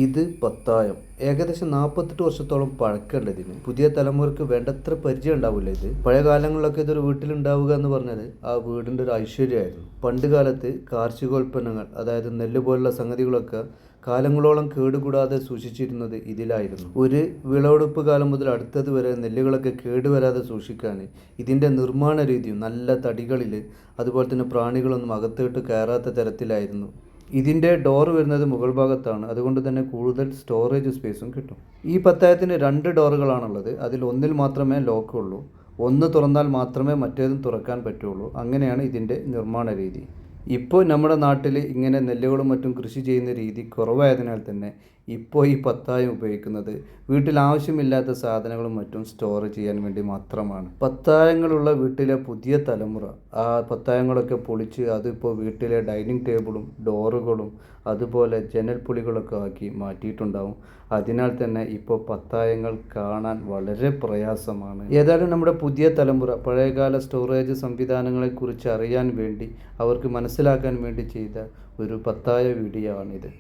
ഇത് പത്തായം. ഏകദേശം 48 വർഷത്തോളം പഴക്കമുണ്ട് ഇതിന്. പുതിയ തലമുറക്ക് വേണ്ടത്ര പരിചയം ഉണ്ടാവില്ല ഇത്. പഴയ കാലങ്ങളിലൊക്കെ ഇതൊരു വീട്ടിലുണ്ടാവുക എന്ന് പറഞ്ഞാൽ ആ വീടിൻ്റെ ഒരു ഐശ്വര്യമായിരുന്നു. പണ്ട് കാലത്ത് കാർഷികോൽപ്പന്നങ്ങൾ, അതായത് നെല്ല് പോലുള്ള സംഗതികളൊക്കെ കാലങ്ങളോളം കേടുകൂടാതെ സൂക്ഷിച്ചിരുന്നത് ഇതിലായിരുന്നു. ഒരു വിളവെടുപ്പ് കാലം മുതൽ അടുത്തത് വരെ നെല്ലുകളൊക്കെ കേടുവരാതെ സൂക്ഷിക്കാൻ ഇതിൻ്റെ നിർമ്മാണ രീതിയും നല്ല തടികളിൽ, അതുപോലെ തന്നെ പ്രാണികളൊന്നും അകത്തോട്ട് കയറാത്ത തരത്തിലായിരുന്നു. ഇതിൻ്റെ ഡോർ വരുന്നത് മുകൾ ഭാഗത്താണ്, അതുകൊണ്ട് തന്നെ കൂടുതൽ സ്റ്റോറേജ് സ്പേസും കിട്ടും. ഈ പത്തായത്തിന് 2 ഡോറുകളാണുള്ളത്. അതിൽ ഒന്നിൽ മാത്രമേ ലോക്ക് ഉള്ളൂ. ഒന്ന് തുറന്നാൽ മാത്രമേ മറ്റേതും തുറക്കാൻ പറ്റുള്ളൂ. അങ്ങനെയാണ് ഇതിൻ്റെ നിർമ്മാണ രീതി. ഇപ്പോൾ നമ്മുടെ നാട്ടിൽ ഇങ്ങനെ നെല്ലുകളും മറ്റും കൃഷി ചെയ്യുന്ന രീതി കുറവായതിനാൽ തന്നെ ഇപ്പോൾ ഈ പത്തായം ഉപയോഗിക്കുന്നത് വീട്ടിൽ ആവശ്യമില്ലാത്ത സാധനങ്ങളും മറ്റും സ്റ്റോർ ചെയ്യാൻ വേണ്ടി മാത്രമാണ്. പത്തായങ്ങളുള്ള വീട്ടിലെ പുതിയ തലമുറ ആ പത്തായങ്ങളൊക്കെ പൊളിച്ച് അതിപ്പോൾ വീട്ടിലെ ഡൈനിങ് ടേബിളും ഡോറുകളും അതുപോലെ ജനൽപ്പൊളികളൊക്കെ ആക്കി മാറ്റിയിട്ടുണ്ടാവും. അതിനാൽ തന്നെ ഇപ്പോൾ പത്തായങ്ങൾ കാണാൻ വളരെ പ്രയാസമാണ്. ഏതായാലും നമ്മുടെ പുതിയ തലമുറ പഴയകാല സ്റ്റോറേജ് സംവിധാനങ്ങളെക്കുറിച്ച് അറിയാൻ വേണ്ടി അവർക്ക് മനസ്സിലാക്കാൻ വേണ്ടി ചെയ്ത ഒരു പത്തായ വീഡിയോ ആണിത്.